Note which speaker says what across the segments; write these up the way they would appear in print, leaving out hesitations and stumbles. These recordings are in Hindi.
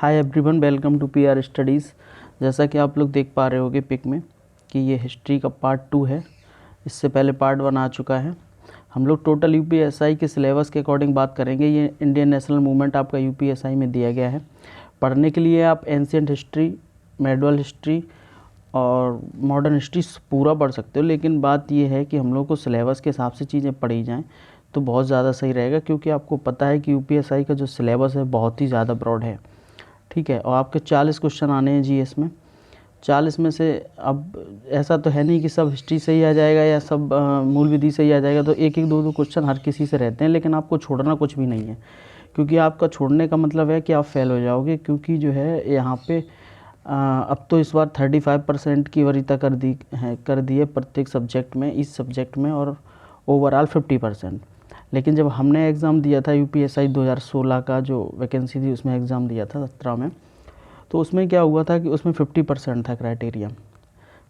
Speaker 1: Hi everyone, welcome to PR studies. जैसा कि आप लोग देख पा रहे होगे पिक में कि ये हिस्ट्री का पार्ट 2 है। इससे पहले पार्ट 1 आ चुका है। हम लोग टोटल यूपीएसआई के सिलेबस के अकॉर्डिंग बात करेंगे। ये इंडियन नेशनल मूवमेंट आपका यूपीएसआई में दिया गया है। पढ़ने के लिए आप एंशिएंट हिस्ट्री, मेडुअल हिस्ट्री और मॉडर्न हिस्ट्री पूरा पढ़ सकते हो, लेकिन बात ये है कि हम लोग को सिलेबस के हिसाब से चीज़ें पढ़ी जाएँ तो बहुत ज़्यादा सही रहेगा, क्योंकि आपको पता है कि यूपीएसआई का जो सिलेबस है बहुत ही ज़्यादा ब्रॉड है। ठीक है, और आपके 40 क्वेश्चन आने हैं जीएस में। 40 में से अब ऐसा तो है नहीं कि सब हिस्ट्री से ही आ जाएगा या सब मूल विधि से ही आ जाएगा, तो एक एक दो दो क्वेश्चन हर किसी से रहते हैं, लेकिन आपको छोड़ना कुछ भी नहीं है, क्योंकि आपका छोड़ने का मतलब है कि आप फेल हो जाओगे। क्योंकि जो है यहाँ पे अब तो इस बार 35% की वरीयता कर दी है प्रत्येक सब्जेक्ट में, इस सब्जेक्ट में, और ओवरऑल 50%। लेकिन जब हमने एग्ज़ाम दिया था यूपीएसआई 2016 का जो वैकेंसी थी, उसमें एग्ज़ाम दिया था 17 में, तो उसमें क्या हुआ था कि उसमें 50% था क्राइटेरिया।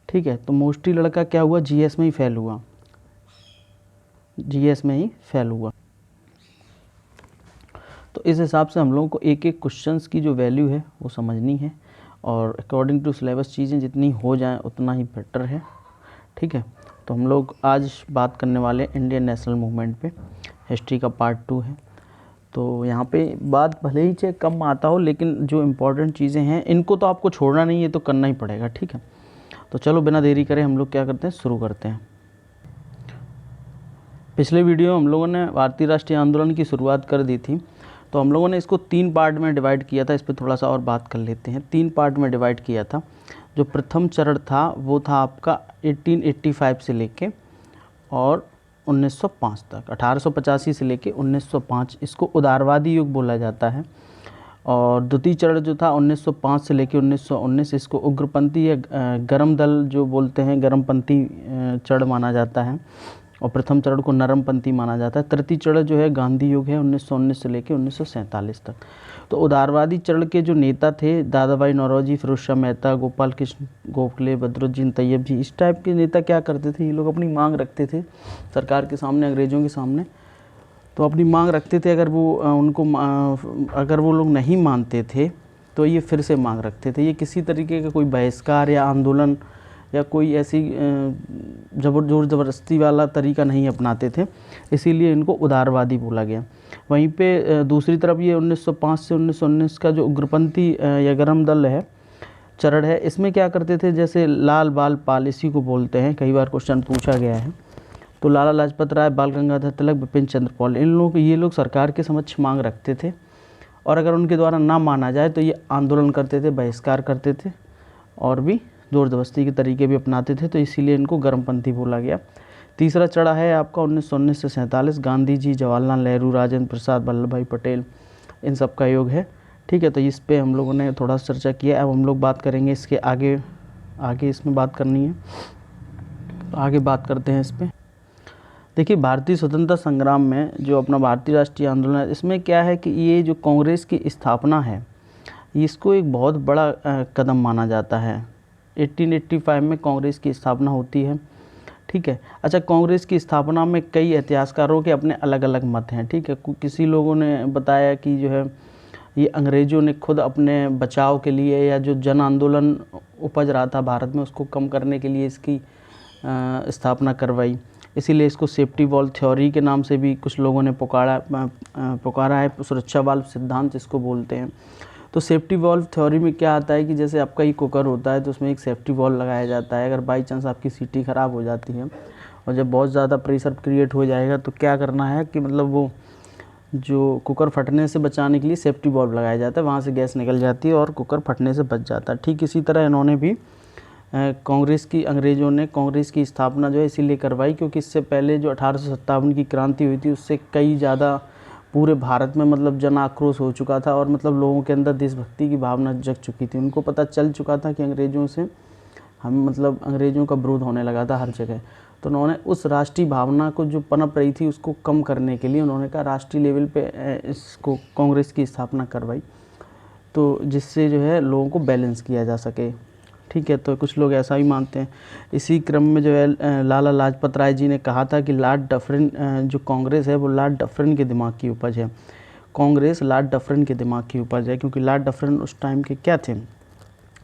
Speaker 1: ठीक है, तो मोस्टली लड़का क्या हुआ, जीएस में ही फेल हुआ, जीएस में ही फेल हुआ। तो इस हिसाब से हम लोगों को एक एक क्वेश्चंस की जो वैल्यू है वो समझनी है, और अकॉर्डिंग टू सिलेबस चीज़ें जितनी हो जाएं उतना ही बेटर है। ठीक है, तो हम लोग आज बात करने वाले इंडियन नेशनल मूवमेंट पे। हिस्ट्री का पार्ट 2 है। तो यहाँ पे बात भले ही चाहे कम आता हो, लेकिन जो इम्पोर्टेंट चीज़ें हैं इनको तो आपको छोड़ना नहीं है, तो करना ही पड़ेगा। ठीक है, तो चलो बिना देरी करे हम लोग क्या करते हैं, शुरू करते हैं। पिछले वीडियो हम लोगों ने भारतीय राष्ट्रीय आंदोलन की शुरुआत कर दी थी, तो हम लोगों ने इसको 3 पार्ट में डिवाइड किया था। इस पर थोड़ा सा और बात कर लेते हैं। 3 पार्ट में डिवाइड किया था। जो प्रथम चरण था वो था आपका 1885 से लेके और 1905 तक, 1885 से लेके 1905, इसको उदारवादी युग बोला जाता है। और द्वितीय चरण जो था 1905 से लेके 1919, इसको उग्रपंथी या गर्म दल जो बोलते हैं, गर्मपंथी चरण माना जाता है। और प्रथम चरण को नरमपंथी माना जाता है। तृतीय चरण जो है गांधी युग है, 1919 से लेके 1947 तक। तो उदारवादी चरण के जो नेता थे, दादा भाई नौरोजी, फिरोज शाह मेहता, गोपाल कृष्ण गोखले, बदरुद्दीन तैयब जी, इस टाइप के नेता क्या करते थे, ये लोग अपनी मांग रखते थे सरकार के सामने, अंग्रेज़ों के सामने। तो अपनी मांग रखते थे, अगर वो लोग नहीं मानते थे तो ये फिर से मांग रखते थे। ये किसी तरीके का कोई बहिष्कार या आंदोलन या कोई ऐसी जोर ज़बरदस्ती वाला तरीका नहीं अपनाते थे, इसीलिए इनको उदारवादी बोला गया। वहीं पे दूसरी तरफ ये 1905 से 1919 का जो उग्रपंथी या गर्म दल है, चरण है, इसमें क्या करते थे, जैसे लाल बाल पाल, इसी को बोलते हैं, कई बार क्वेश्चन पूछा गया है। तो लाला लाजपत राय, बाल गंगाधर तिलक, बिपिन चंद्र पाल, ये लोग सरकार के समक्ष मांग रखते थे, और अगर उनके द्वारा ना माना जाए तो ये आंदोलन करते थे, बहिष्कार करते थे, और भी ज़ोर ज़बरदस्ती के तरीके भी अपनाते थे, तो इसीलिए इनको गर्मपंथी बोला गया। तीसरा चढ़ा है आपका 1919 से 1947, गांधी जी, जवाहरलाल नेहरू, राजेंद्र प्रसाद, वल्लभ भाई पटेल, इन सब का योग है। ठीक है, तो इस पे हम लोगों ने थोड़ा सा चर्चा किया। अब हम लोग बात करेंगे इसके आगे इसमें बात करनी है, तो आगे बात करते हैं इस पर। देखिए, भारतीय स्वतंत्रता संग्राम में जो अपना भारतीय राष्ट्रीय आंदोलन है, इसमें क्या है कि ये जो कांग्रेस की स्थापना है, इसको एक बहुत बड़ा कदम माना जाता है। 1885 में कांग्रेस की स्थापना होती है। ठीक है, अच्छा, कांग्रेस की स्थापना में कई इतिहासकारों के अपने अलग अलग मत हैं। ठीक है, किसी लोगों ने बताया कि जो है ये अंग्रेज़ों ने खुद अपने बचाव के लिए, या जो जन आंदोलन उपज रहा था भारत में, उसको कम करने के लिए इसकी स्थापना करवाई, इसीलिए इसको सेफ्टी वॉल्व थ्योरी के नाम से भी कुछ लोगों ने पुकारा है, सुरक्षा वाल्व सिद्धांत इसको बोलते हैं। तो सेफ्टी वॉल्व थ्योरी में क्या आता है कि जैसे आपका ही कुकर होता है, तो उसमें एक सेफ्टी वॉल्व लगाया जाता है। अगर बाई चांस आपकी सीटी ख़राब हो जाती है और जब बहुत ज़्यादा प्रेशर क्रिएट हो जाएगा, तो क्या करना है कि मतलब वो जो कुकर फटने से बचाने के लिए सेफ्टी वॉल्व लगाया जाता है, वहाँ से गैस निकल जाती है और कुकर फटने से बच जाता है। ठीक इसी तरह इन्होंने भी अंग्रेज़ों ने कांग्रेस की स्थापना जो है इसीलिए करवाई, क्योंकि इससे पहले जो 1857 की क्रांति हुई थी, उससे कई ज़्यादा पूरे भारत में मतलब जन आक्रोश हो चुका था, और मतलब लोगों के अंदर देशभक्ति की भावना जग चुकी थी। उनको पता चल चुका था कि अंग्रेज़ों से अंग्रेज़ों का विरोध होने लगा था हर जगह। तो उन्होंने उस राष्ट्रीय भावना को जो पनप रही थी, उसको कम करने के लिए उन्होंने कहा राष्ट्रीय लेवल पे इसको कांग्रेस की स्थापना करवाई, तो जिससे जो है लोगों को बैलेंस किया जा सके। ठीक है, तो कुछ लोग ऐसा ही मानते हैं। इसी क्रम में जो है लाला लाजपत राय जी ने कहा था कि लॉर्ड डफरिन, जो कांग्रेस है वो लॉर्ड डफरिन के दिमाग की उपज है। कांग्रेस लॉर्ड डफरिन के दिमाग की उपज है, क्योंकि लॉर्ड डफरिन उस टाइम के क्या थे,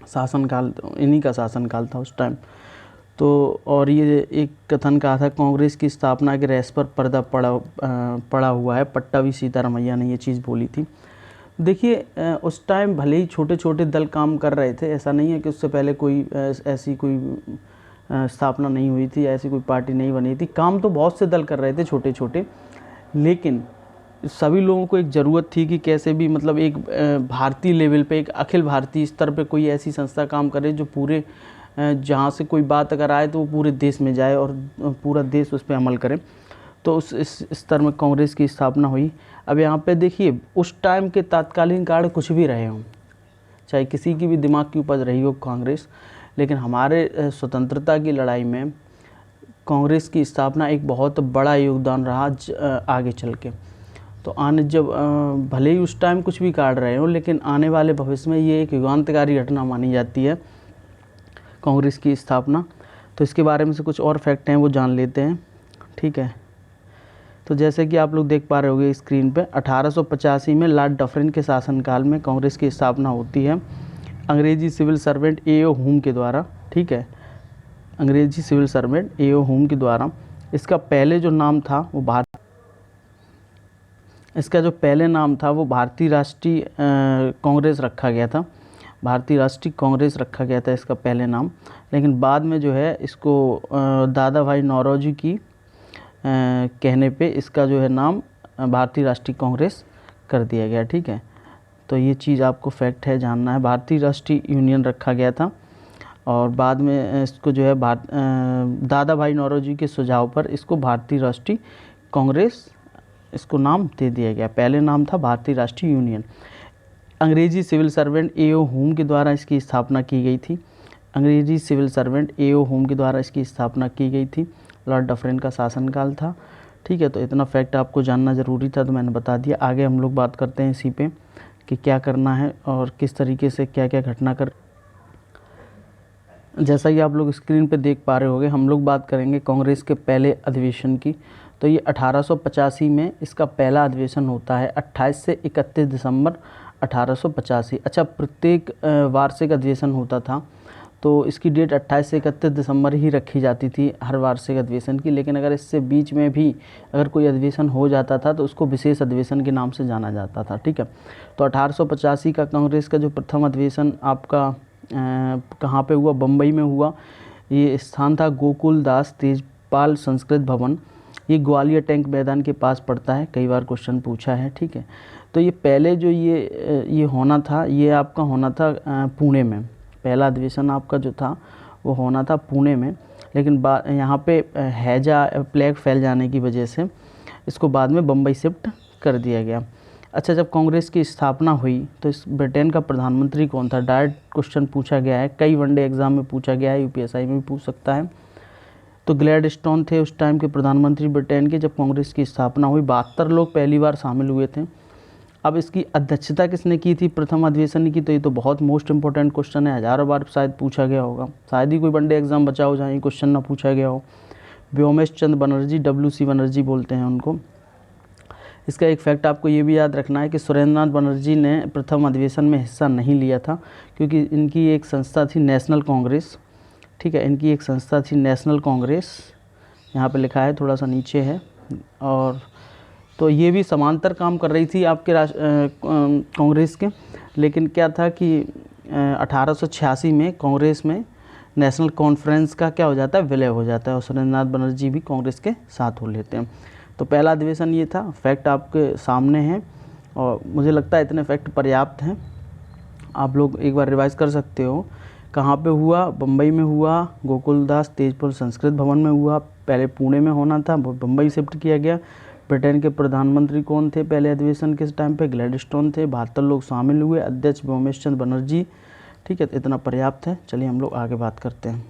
Speaker 1: शासनकाल, इन्हीं का शासनकाल था उस टाइम। तो और ये एक कथन कहा था, कांग्रेस की स्थापना के रहस्य पर पर्दा पड़ा हुआ है, पट्टाभी सीतारमैया ने ये चीज़ बोली थी। देखिए उस टाइम भले ही छोटे छोटे दल काम कर रहे थे, ऐसा नहीं है कि उससे पहले कोई ऐसी कोई स्थापना नहीं हुई थी, ऐसी कोई पार्टी नहीं बनी थी, काम तो बहुत से दल कर रहे थे छोटे छोटे, लेकिन सभी लोगों को एक ज़रूरत थी कि कैसे भी मतलब एक भारतीय लेवल पे, एक अखिल भारतीय स्तर पे कोई ऐसी संस्था काम करे जो पूरे जहाँ से कोई बात अगर आए तो वो पूरे देश में जाए और पूरा देश उस पर अमल करे। तो उस इस स्तर में कांग्रेस की स्थापना हुई। अब यहाँ पे देखिए उस टाइम के तत्कालीन कारण कुछ भी रहे हों, चाहे किसी की भी दिमाग की उपज रही हो कांग्रेस, लेकिन हमारे स्वतंत्रता की लड़ाई में कांग्रेस की स्थापना एक बहुत बड़ा योगदान रहा आगे चल के। तो आने जब भले ही उस टाइम कुछ भी काट रहे हो, लेकिन आने वाले भविष्य में ये एक युगांतकारी घटना मानी जाती है कांग्रेस की स्थापना। तो इसके बारे में से कुछ और फैक्ट हैं वो जान लेते हैं, ठीक है। तो जैसे कि आप लोग देख पा रहे होंगे स्क्रीन पे, 1885 में लॉर्ड डफरिन के शासनकाल में कांग्रेस की स्थापना होती है अंग्रेजी सिविल सर्वेंट A.O. हुम के द्वारा, ठीक है, अंग्रेजी सिविल सर्वेंट A.O. हुम के द्वारा। इसका पहले जो नाम था वो भारतीय राष्ट्रीय कांग्रेस रखा गया था, भारतीय राष्ट्रीय कांग्रेस रखा गया था इसका पहले नाम। लेकिन बाद में जो है इसको दादा भाई नौरोजी की कहने पे इसका जो है नाम भारतीय राष्ट्रीय कांग्रेस कर दिया गया, ठीक है। तो ये चीज़ आपको फैक्ट है जानना है, भारतीय राष्ट्रीय यूनियन रखा गया था और बाद में इसको जो है दादा भाई नौरोजी के सुझाव पर इसको भारतीय राष्ट्रीय कांग्रेस इसको नाम दे दिया गया। पहले नाम था भारतीय राष्ट्रीय यूनियन। अंग्रेजी सिविल सर्वेंट A.O. हुम के द्वारा इसकी स्थापना की गई थी, अंग्रेजी सिविल सर्वेंट A.O. हुम के द्वारा इसकी स्थापना की गई थी। लॉर्ड डफरिन का शासनकाल था, ठीक है। तो इतना फैक्ट आपको जानना ज़रूरी था, तो मैंने बता दिया। आगे हम लोग बात करते हैं इसी पे कि क्या करना है और किस तरीके से क्या क्या घटना कर। जैसा कि आप लोग स्क्रीन पे देख पा रहे होंगे, हम लोग बात करेंगे कांग्रेस के पहले अधिवेशन की। तो ये 1885 में इसका पहला अधिवेशन होता है, 28 से 31 दिसंबर 1885। अच्छा, प्रत्येक वार्षिक अधिवेशन होता था तो इसकी डेट 28 से 31 दिसंबर ही रखी जाती थी हर वार्षिक अधिवेशन की। लेकिन अगर इससे बीच में भी अगर कोई अधिवेशन हो जाता था तो उसको विशेष अधिवेशन के नाम से जाना जाता था, ठीक है। तो 1885 का कांग्रेस का जो प्रथम अधिवेशन आपका कहाँ पे हुआ, बम्बई में हुआ। ये स्थान था गोकुल दास तेजपाल संस्कृत भवन, ये ग्वालियर टैंक मैदान के पास पड़ता है, कई बार क्वेश्चन पूछा है, ठीक है। तो ये पहले जो ये होना था, ये आपका होना था पुणे में, पहला अधिवेशन आपका जो था वो होना था पुणे में। लेकिन यहाँ पे हैजा प्लेग फैल जाने की वजह से इसको बाद में बम्बई शिफ्ट कर दिया गया। अच्छा, जब कांग्रेस की स्थापना हुई तो इस ब्रिटेन का प्रधानमंत्री कौन था, डायरेक्ट क्वेश्चन पूछा गया है, कई वनडे एग्जाम में पूछा गया है, UPSI में भी पूछ सकता है। तो ग्लैडस्टोन थे उस टाइम के प्रधानमंत्री ब्रिटेन के, जब कांग्रेस की स्थापना हुई। 72 लोग पहली बार शामिल हुए थे। अब इसकी अध्यक्षता किसने की थी प्रथम अधिवेशन की, तो ये तो बहुत मोस्ट इंपॉर्टेंट क्वेश्चन है, हज़ारों बार शायद पूछा गया होगा, शायद ही कोई वनडे एग्जाम बचा हो जहाँ ये क्वेश्चन ना पूछा गया हो। व्योमेश चंद बनर्जी, WC बनर्जी बोलते हैं उनको। इसका एक फैक्ट आपको ये भी याद रखना है कि सुरेंद्रनाथ बनर्जी ने प्रथम अधिवेशन में हिस्सा नहीं लिया था, क्योंकि इनकी एक संस्था थी नेशनल कांग्रेस, ठीक है, इनकी एक संस्था थी नेशनल कांग्रेस, यहाँ पे लिखा है, थोड़ा सा नीचे है। और तो ये भी समांतर काम कर रही थी आपके कांग्रेस के। लेकिन क्या था कि 1886 में कांग्रेस में नेशनल कॉन्फ्रेंस का क्या हो जाता है, विलय हो जाता है और सुरेंद्रनाथ बनर्जी भी कांग्रेस के साथ हो लेते हैं। तो पहला अधिवेशन ये था, फैक्ट आपके सामने हैं और मुझे लगता है इतने फैक्ट पर्याप्त हैं। आप लोग एक बार रिवाइज कर सकते हो। कहाँ पे हुआ, बम्बई में हुआ, गोकुलदास तेजपाल संस्कृत भवन में हुआ, पहले पुणे में होना था, बम्बई शिफ्ट किया गया। ब्रिटेन के प्रधानमंत्री कौन थे पहले अधिवेशन के टाइम पे, ग्लैडस्टोन थे, 72 लोग शामिल हुए, अध्यक्ष व्योमेश चंद बनर्जी, ठीक है। तो इतना पर्याप्त है। चलिए हम लोग आगे बात करते हैं।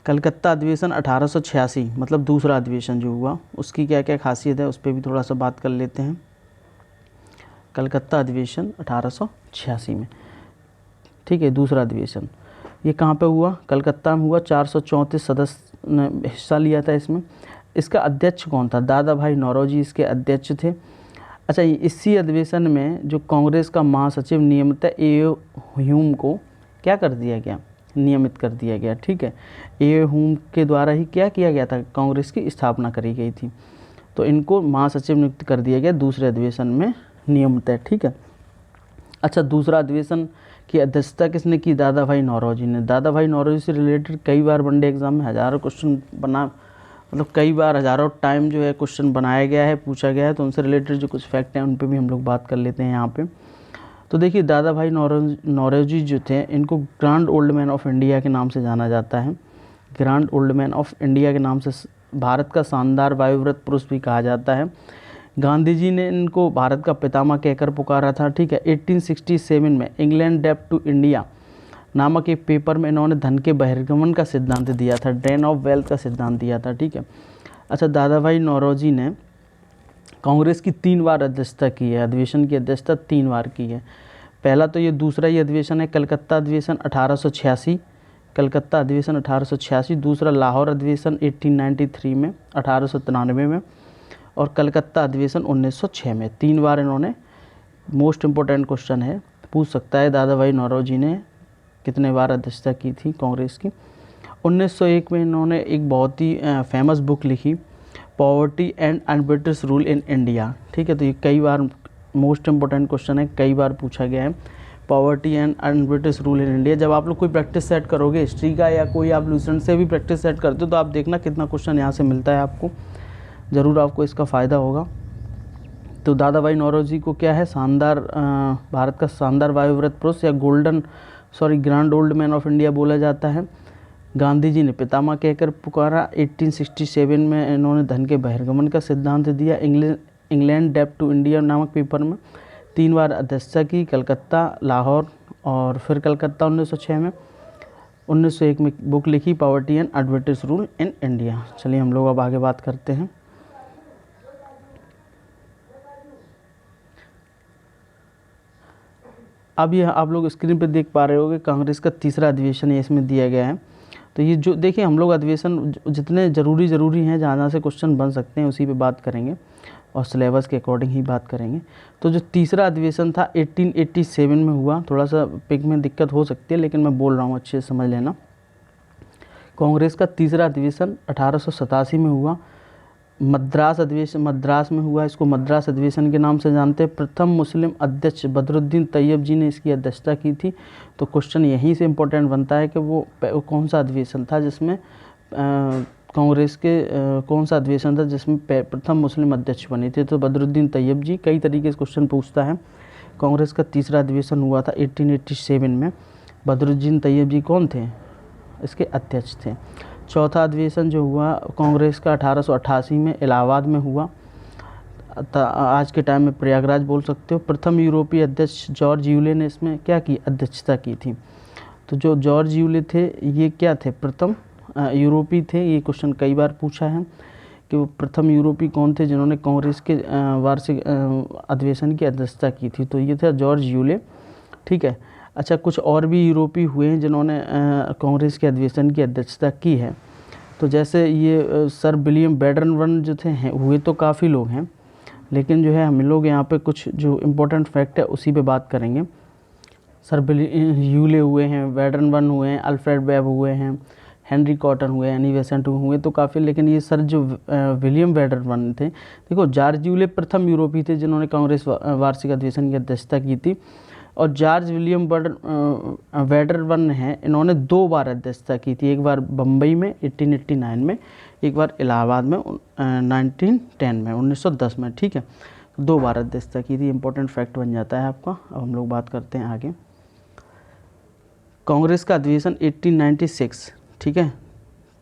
Speaker 1: कलकत्ता अधिवेशन 1886 मतलब दूसरा अधिवेशन जो हुआ, उसकी क्या क्या खासियत है उस पर भी थोड़ा सा बात कर लेते हैं। कलकत्ता अधिवेशन 1886 में, ठीक है, दूसरा अधिवेशन ये कहाँ पे हुआ, कलकत्ता में हुआ। 434 सदस्य ने हिस्सा लिया था इसमें। इसका अध्यक्ष कौन था? दादा भाई नौरोजी इसके अध्यक्ष थे। अच्छा, इसी अधिवेशन में जो कांग्रेस का महासचिव नियमित ए ह्यूम को क्या कर दिया गया? नियमित कर दिया गया। ठीक है, ए ह्यूम के द्वारा ही क्या किया गया था? कांग्रेस की स्थापना करी गई थी। तो इनको महासचिव नियुक्त कर दिया गया दूसरे अधिवेशन में नियमित है। ठीक है। अच्छा, दूसरा अधिवेशन की अध्यक्षता किसने की? दादा भाई नौरोजी ने। दादा भाई नौरोजी से रिलेटेड कई बार वनडे एग्जाम में हज़ारों क्वेश्चन मतलब कई बार हज़ारों टाइम जो है क्वेश्चन बनाया गया है, पूछा गया है। तो उनसे रिलेटेड जो कुछ फैक्ट हैं उन पे भी हम लोग बात कर लेते हैं यहाँ पे। तो देखिए, दादा भाई नौरोजी जो थे, इनको grand old man of India के नाम से जाना जाता है। Grand old man of India के नाम से भारत का शानदार वायुव्रत पुरुष भी कहा जाता है। गांधी जी ने इनको भारत का पितामह कहकर पुकारा था। ठीक है, 1867 में इंग्लैंड डेप्ट टू इंडिया नामक एक पेपर में इन्होंने धन के बहिर्गमन का सिद्धांत दिया था, ड्रेन ऑफ वेल्थ का सिद्धांत दिया था। ठीक है। अच्छा, दादा भाई नौरोजी ने कांग्रेस की 3 बार अध्यक्षता की है, अधिवेशन की अध्यक्षता 3 बार की है। पहला तो ये दूसरा ही अधिवेशन है, कलकत्ता अधिवेशन 1886, कलकत्ता अधिवेशन 1886। दूसरा लाहौर अधिवेशन 1893 में, 1893 में, और कलकत्ता अधिवेशन 1906 में। 3 बार इन्होंने, मोस्ट इम्पोर्टेंट क्वेश्चन है, पूछ सकता है, दादा भाई नौरोजी ने कितने बार अध्यक्षता की थी कांग्रेस की। 1901 में इन्होंने एक बहुत ही फेमस बुक लिखी, poverty and un-British rule in India. ठीक है, तो ये कई बार मोस्ट इम्पोर्टेंट क्वेश्चन है, कई बार पूछा गया है, poverty and un-British rule in India. जब आप लोग कोई प्रैक्टिस सेट करोगे हिस्ट्री का, या कोई आप लूसेंट से भी प्रैक्टिस सेट करते हो, तो आप देखना कितना क्वेश्चन यहाँ से मिलता है आपको, ज़रूर आपको इसका फ़ायदा होगा। तो दादा भाई नौरोजी को क्या है? शानदार, भारत का शानदार वायुव्रत पुरुष या grand old man of India बोला जाता है। गांधी जी ने पितामह कहकर पुकारा। 1867 में इन्होंने धन के बहिर्गमन का सिद्धांत दिया इंग्लैंड डेप्ट टू इंडिया नामक पेपर में। 3 बार अध्यक्षता की, कलकत्ता, लाहौर और फिर कलकत्ता 1906 में। 1901 में बुक लिखी, poverty and un-British rule in India. चलिए हम लोग अब आगे बात करते हैं। अब यह आप लोग स्क्रीन पर देख पा रहे होंगे, कांग्रेस का तीसरा अधिवेशन है, इसमें दिया गया है। तो ये जो देखिए, हम लोग अधिवेशन जितने ज़रूरी हैं, जहाँ से क्वेश्चन बन सकते हैं, उसी पे बात करेंगे और सिलेबस के अकॉर्डिंग ही बात करेंगे। तो जो तीसरा अधिवेशन था 1887 में हुआ। थोड़ा सा पिक में दिक्कत हो सकती है, लेकिन मैं बोल रहा हूँ, अच्छे से समझ लेना। कांग्रेस का तीसरा अधिवेशन 1887 में हुआ। मद्रास में हुआ। इसको मद्रास अधिवेशन के नाम से जानते हैं। प्रथम मुस्लिम अध्यक्ष बदरुद्दीन तैयब जी ने इसकी अध्यक्षता की थी। तो क्वेश्चन यहीं से इम्पोर्टेंट बनता है कि वो कौन सा अधिवेशन था जिसमें कांग्रेस के कौन सा अधिवेशन था जिसमें प्रथम मुस्लिम अध्यक्ष बने थे? तो बदरुद्दीन तैयब जी। कई तरीके से क्वेश्चन पूछता है। कांग्रेस का तीसरा अधिवेशन हुआ था 1887 में। बदरुद्दीन तैयब जी कौन थे? इसके अध्यक्ष थे। चौथा अधिवेशन जो हुआ कांग्रेस का 1888 में इलाहाबाद में हुआ। आज के टाइम में प्रयागराज बोल सकते हो। प्रथम यूरोपीय अध्यक्ष जॉर्ज यूले ने इसमें क्या की? अध्यक्षता की थी। तो जो जॉर्ज यूले थे, ये क्या थे? प्रथम यूरोपीय थे। ये क्वेश्चन कई बार पूछा है कि वो प्रथम यूरोपीय कौन थे जिन्होंने कांग्रेस के वार्षिक अधिवेशन की अध्यक्षता की थी? तो ये था जॉर्ज यूले। ठीक है। अच्छा, कुछ और भी यूरोपीय हुए हैं जिन्होंने कांग्रेस के अधिवेशन की अध्यक्षता की है। तो जैसे ये सर विलियम बेडरन जो थे हुए तो काफ़ी लोग हैं, लेकिन जो है हम लोग यहाँ पे कुछ जो इम्पोर्टेंट फैक्ट है उसी पे बात करेंगे। सर यूले हुए हैं, बेडरन हुए हैं, अल्फ्रेड वेब हुए हैं, हेनरी कॉटन हुए, एनी बेसेंट हुए तो काफ़ी। लेकिन ये सर जो विलियम बेडरन थे, देखो जॉर्ज यूले प्रथम यूरोपीय थे जिन्होंने कांग्रेस वार्षिक अधिवेशन की अध्यक्षता की थी। और जॉर्ज विलियम वेडरवन हैं, इन्होंने 2 बार अध्यक्षता की थी। एक बार बम्बई में 1889 में, एक बार इलाहाबाद में 1910 में, 1910 में। ठीक है, 2 बार अध्यक्षता की थी। इंपॉर्टेंट फैक्ट बन जाता है आपका। अब हम लोग बात करते हैं आगे। कांग्रेस का अधिवेशन 1896। ठीक है,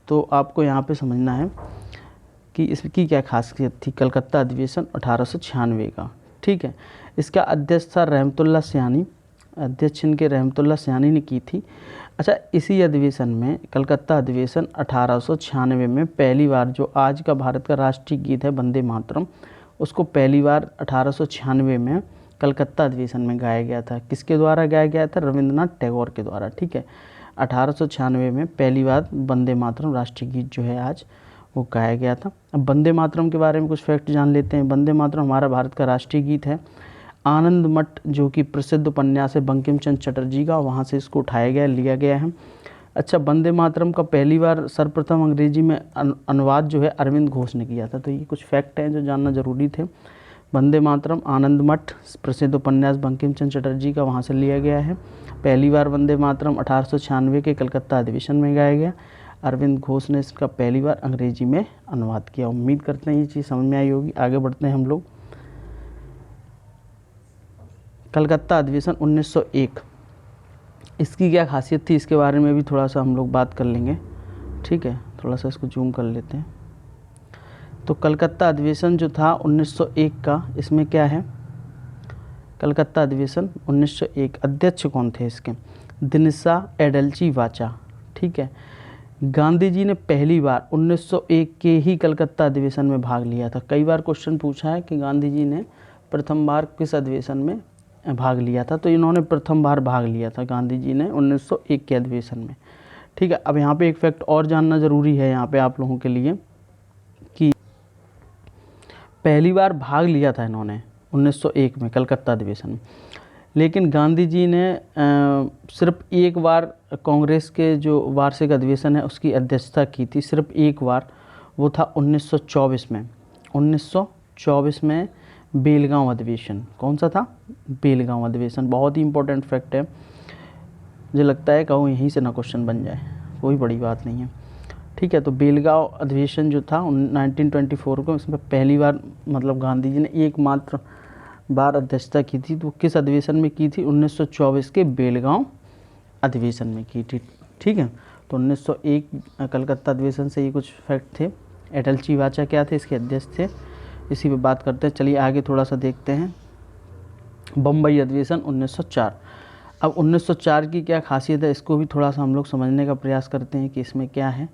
Speaker 1: तो आपको यहाँ पे समझना है कि इसकी क्या खासियत थी। कलकत्ता अधिवेशन 1896 का। ठीक है, इसका अध्यक्ष था रहमतुल्लाह सयानी। अध्यक्ष इनके रहमतुल्लाह सयानी ने की थी। अच्छा, इसी अधिवेशन में, कलकत्ता अधिवेशन 1896 में पहली बार जो आज का भारत का राष्ट्रीय गीत है वंदे मातरम, उसको पहली बार 1896 में कलकत्ता अधिवेशन में गाया गया था। किसके द्वारा गाया गया था? रविंद्रनाथ टैगोर के द्वारा। ठीक है, 1896 में पहली बार वंदे मातरम राष्ट्रीय गीत जो है आज, वो गाया गया था। अब वंदे मातरम के बारे में कुछ फैक्ट जान लेते हैं। वंदे मातरम हमारा भारत का राष्ट्रीय गीत है। आनंद मठ जो कि प्रसिद्ध उपन्यास है बंकिम चंद्र चटर्जी का, वहाँ से इसको उठाया गया, लिया गया है। अच्छा, वंदे मातरम का पहली बार सर्वप्रथम अंग्रेजी में अनुवाद जो है अरविंद घोष ने किया था। तो ये कुछ फैक्ट हैं जो जानना जरूरी थे। वंदे मातरम, आनंद मठ प्रसिद्ध उपन्यास बंकिम चंद्र चटर्जी का, वहाँ से लिया गया है। पहली बार वंदे मातरम 1896 के कलकत्ता अधिवेशन में गाया गया। अरविंद घोष ने इसका पहली बार अंग्रेजी में अनुवाद किया। उम्मीद करते हैं ये चीज़ समझ में आई होगी। आगे बढ़ते हैं हम लोग। कलकत्ता अधिवेशन 1901, इसकी क्या खासियत थी, इसके बारे में भी थोड़ा सा हम लोग बात कर लेंगे। ठीक है, थोड़ा सा इसको जूम कर लेते हैं। तो कलकत्ता अधिवेशन जो था 1901 का, इसमें क्या है, कलकत्ता अधिवेशन 1901 अध्यक्ष कौन थे इसके, दिनसा एडल्ची वाचा। ठीक है, गांधी जी ने पहली बार 1901 के ही कलकत्ता अधिवेशन में भाग लिया था। कई बार क्वेश्चन पूछा है कि गांधी जी ने प्रथम बार किस अधिवेशन में भाग लिया था, तो इन्होंने प्रथम बार भाग लिया था गांधी जी ने 1901 के अधिवेशन में। ठीक है, अब यहाँ पे एक फैक्ट और जानना ज़रूरी है यहाँ पे आप लोगों के लिए कि पहली बार भाग लिया था इन्होंने 1901 में कलकत्ता अधिवेशन में, लेकिन गांधी जी ने सिर्फ एक बार कांग्रेस के जो वार्षिक अधिवेशन है उसकी अध्यक्षता की थी, सिर्फ एक बार, वो था 1924 में। 1924 में बेलगांव अधिवेशन, कौन सा था, बेलगांव अधिवेशन। बहुत ही इंपॉर्टेंट फैक्ट है, मुझे लगता है कहूँ यहीं से ना क्वेश्चन बन जाए, कोई बड़ी बात नहीं है। ठीक है, तो बेलगांव अधिवेशन जो था 1924 को, इसमें पहली बार मतलब गांधी जी ने एकमात्र बार अध्यक्षता की थी। तो किस अधिवेशन में की थी, 1924 के बेलगांव अधिवेशन में की थी। ठीक है, तो 1901 कलकत्ता अधिवेशन से ये कुछ फैक्ट थे। एडल्ची वाचा क्या थे, इसके अध्यक्ष थे। इसी पे बात करते हैं। चलिए आगे थोड़ा सा देखते हैं। बम्बई अधिवेशन 1904। अब 1904 की क्या खासियत है, इसको भी थोड़ा सा हम लोग समझने का प्रयास करते हैं कि इसमें क्या है।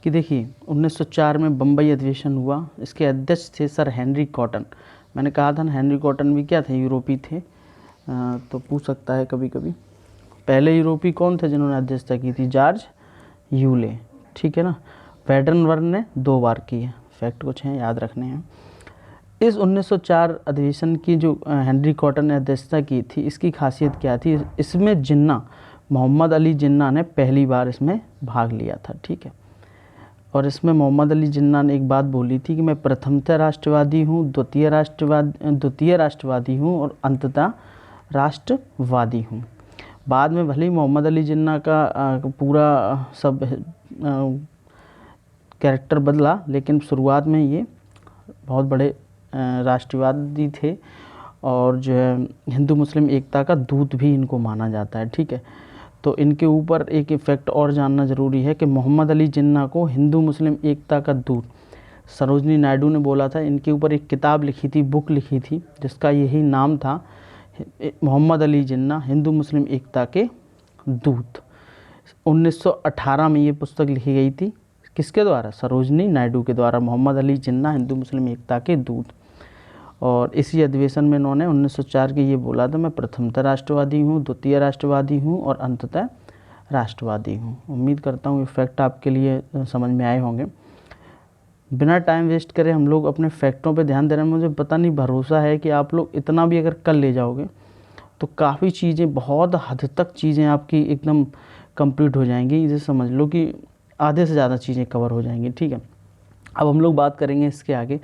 Speaker 1: कि देखिए 1904 में बम्बई अधिवेशन हुआ, इसके अध्यक्ष थे सर हेनरी कॉटन। मैंने कहा था ना, हेनरी कॉटन भी क्या थे, यूरोपीय थे। तो पूछ सकता है कभी कभी, पहले यूरोपीय कौन थे जिन्होंने अध्यक्षता की थी, जॉर्ज यूले। ठीक है ना, वेडरवर्न ने 2 बार की है। फैक्ट कुछ हैं याद रखने हैं। इस 1904 अधिवेशन की जो हेनरी कॉटन ने अध्यक्षता की थी, इसकी खासियत क्या थी, इसमें जिन्ना, मोहम्मद अली जिन्ना ने पहली बार इसमें भाग लिया था। ठीक है, और इसमें मोहम्मद अली जिन्ना ने एक बात बोली थी कि मैं प्रथमतः राष्ट्रवादी हूँ, द्वितीय राष्ट्रवादी हूँ और अंततः राष्ट्रवादी हूँ। बाद में भले ही मोहम्मद अली जिन्ना का पूरा सब कैरेक्टर बदला, लेकिन शुरुआत में ये बहुत बड़े राष्ट्रवादी थे और जो है हिंदू मुस्लिम एकता का दूत भी इनको माना जाता है। ठीक है, तो इनके ऊपर एक इफेक्ट और जानना ज़रूरी है कि मोहम्मद अली जिन्ना को हिंदू मुस्लिम एकता का दूत सरोजनी नायडू ने बोला था। इनके ऊपर एक किताब लिखी थी, बुक लिखी थी, जिसका यही नाम था, मोहम्मद अली जिन्ना हिंदू मुस्लिम एकता के दूत। 1918 में ये पुस्तक लिखी गई थी, किसके द्वारा, सरोजनी नायडू के द्वारा, मोहम्मद अली जिन्ना हिंदू मुस्लिम एकता के दूत। और इसी अधिवेशन में इन्होंने 1904 के ये बोला था, मैं प्रथमतः राष्ट्रवादी हूँ, द्वितीय राष्ट्रवादी हूँ और अंततः राष्ट्रवादी हूँ। उम्मीद करता हूँ ये फैक्ट आपके लिए समझ में आए होंगे। बिना टाइम वेस्ट करे हम लोग अपने फैक्टों पे ध्यान दे रहे हैं। मुझे पता नहीं, भरोसा है कि आप लोग इतना भी अगर कर ले जाओगे तो काफ़ी चीज़ें, बहुत हद तक चीज़ें आपकी एकदम कंप्लीट हो जाएंगी। इसे समझ लो कि आधे से ज़्यादा चीज़ें कवर हो जाएंगी। ठीक है, अब हम लोग बात करेंगे इसके आगे।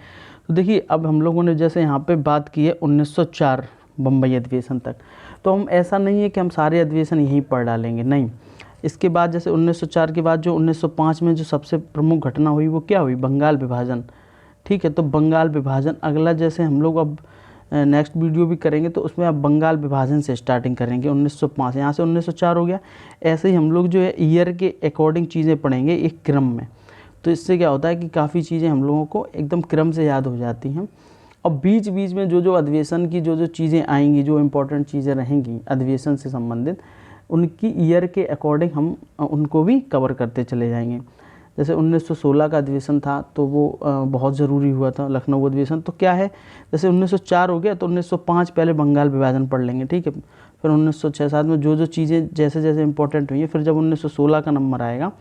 Speaker 1: तो देखिए, अब हम लोगों ने जैसे यहाँ पे बात की है 1904 बम्बई अधिवेशन तक, तो हम ऐसा नहीं है कि हम सारे अधिवेशन यहीं पढ़ डालेंगे, नहीं। इसके बाद जैसे 1904 के बाद जो 1905 में जो सबसे प्रमुख घटना हुई वो क्या हुई, बंगाल विभाजन। ठीक है, तो बंगाल विभाजन अगला, जैसे हम लोग अब नेक्स्ट वीडियो भी करेंगे तो उसमें अब बंगाल विभाजन से स्टार्टिंग करेंगे। 1905 यहाँ से 1904 हो गया। ऐसे ही हम लोग जो है ईयर के अकॉर्डिंग चीज़ें पढ़ेंगे एक क्रम में। तो इससे क्या होता है कि काफ़ी चीज़ें हम लोगों को एकदम क्रम से याद हो जाती हैं। और बीच बीच में जो अधिवेशन की जो चीज़ें आएंगी, जो इम्पोर्टेंट चीज़ें रहेंगी अधिवेशन से संबंधित, उनकी ईयर के अकॉर्डिंग हम उनको भी कवर करते चले जाएंगे। जैसे 1916 का अधिवेशन था तो वो बहुत ज़रूरी हुआ था, लखनऊ अधिवेशन। तो क्या है, जैसे 1904 हो गया तो 1905 पहले बंगाल विभाजन पढ़ लेंगे। ठीक है, फिर 1906-07 में जो चीज़ें जैसे जैसे इंपॉर्टेंट हुई है, फिर जब 1916 का नंबर आएगा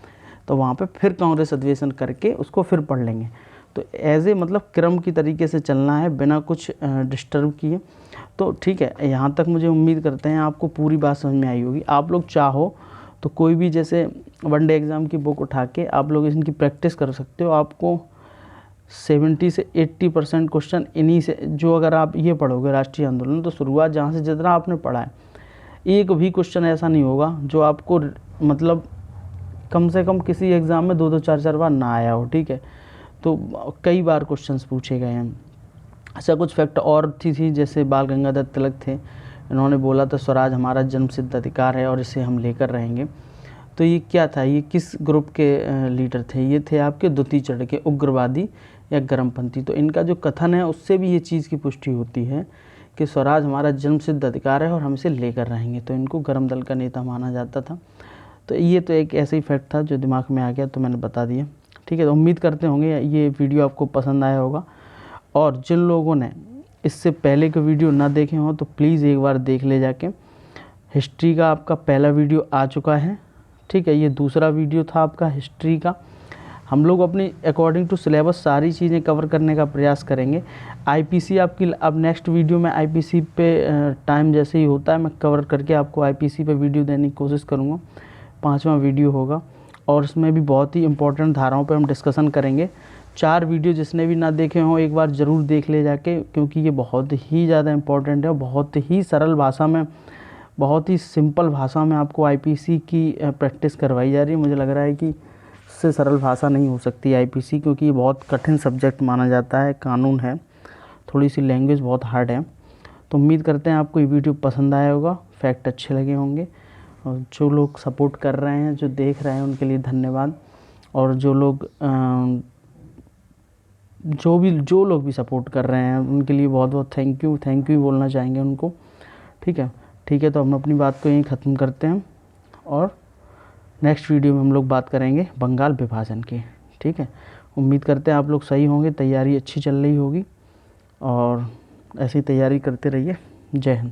Speaker 1: तो वहाँ पे फिर कांग्रेस अधिवेशन करके उसको फिर पढ़ लेंगे। तो एज ए मतलब क्रम की तरीके से चलना है बिना कुछ डिस्टर्ब किए। तो ठीक है, यहाँ तक मुझे उम्मीद करते हैं आपको पूरी बात समझ में आई होगी। आप लोग चाहो तो कोई भी जैसे वनडे एग्ज़ाम की बुक उठा के आप लोग इनकी प्रैक्टिस कर सकते हो। आपको 70 से 80% क्वेश्चन इन्हीं से, जो अगर आप ये पढ़ोगे राष्ट्रीय आंदोलन, तो शुरुआत जहाँ से जितना आपने पढ़ा है, एक भी क्वेश्चन ऐसा नहीं होगा जो आपको मतलब कम से कम किसी एग्ज़ाम में 2-2 4-4 बार ना आया हो। ठीक है, तो कई बार क्वेश्चंस पूछे गए हैं। ऐसा कुछ फैक्ट और थी जैसे बाल गंगाधर तिलक थे, इन्होंने बोला था स्वराज हमारा जन्मसिद्ध अधिकार है और इसे हम लेकर रहेंगे। तो ये क्या था, ये किस ग्रुप के लीडर थे? ये थे आपके द्वितीय चरण के उग्रवादी या गर्मपंथी। तो इनका जो कथन है उससे भी ये चीज़ की पुष्टि होती है कि स्वराज हमारा जन्मसिद्ध अधिकार है और हम इसे लेकर रहेंगे। तो इनको गर्म दल का नेता माना जाता था। तो ये तो एक ऐसा ही फैक्ट था जो दिमाग में आ गया, तो मैंने बता दिया। ठीक है, तो उम्मीद करते होंगे ये वीडियो आपको पसंद आया होगा। और जिन लोगों ने इससे पहले के वीडियो ना देखे हों तो प्लीज़ एक बार देख ले जाके। हिस्ट्री का आपका पहला वीडियो आ चुका है। ठीक है, ये दूसरा वीडियो था आपका हिस्ट्री का। हम लोग अपनी अकॉर्डिंग टू सिलेबस सारी चीज़ें कवर करने का प्रयास करेंगे। आईपीसी आपकी अब नेक्स्ट वीडियो में आईपीसी पे टाइम जैसे ही होता है मैं कवर करके आपको आईपीसी पे वीडियो देने की कोशिश करूँगा। 5वां वीडियो होगा और उसमें भी बहुत ही इंपॉर्टेंट धाराओं पे हम डिस्कशन करेंगे। 4 वीडियो जिसने भी ना देखे हों एक बार ज़रूर देख ले जाके, क्योंकि ये बहुत ही ज़्यादा इम्पोर्टेंट है। बहुत ही सरल भाषा में, बहुत ही सिंपल भाषा में आपको आईपीसी की प्रैक्टिस करवाई जा रही है। मुझे लग रहा है कि इससे सरल भाषा नहीं हो सकती आईपीसी, क्योंकि ये बहुत कठिन सब्जेक्ट माना जाता है, कानून है, थोड़ी सी लैंग्वेज बहुत हार्ड है। तो उम्मीद करते हैं आपको ये वीडियो पसंद आया होगा, फैक्ट अच्छे लगे होंगे। और जो लोग सपोर्ट कर रहे हैं, जो देख रहे हैं, उनके लिए धन्यवाद। और जो लोग भी सपोर्ट कर रहे हैं उनके लिए बहुत बहुत थैंक यू बोलना चाहेंगे उनको। ठीक है, तो हम अपनी बात को यहीं ख़त्म करते हैं और नेक्स्ट वीडियो में हम लोग बात करेंगे बंगाल विभाजन की। ठीक है, उम्मीद करते हैं आप लोग सही होंगे, तैयारी अच्छी चल रही होगी और ऐसी तैयारी करते रहिए। जय हिंद।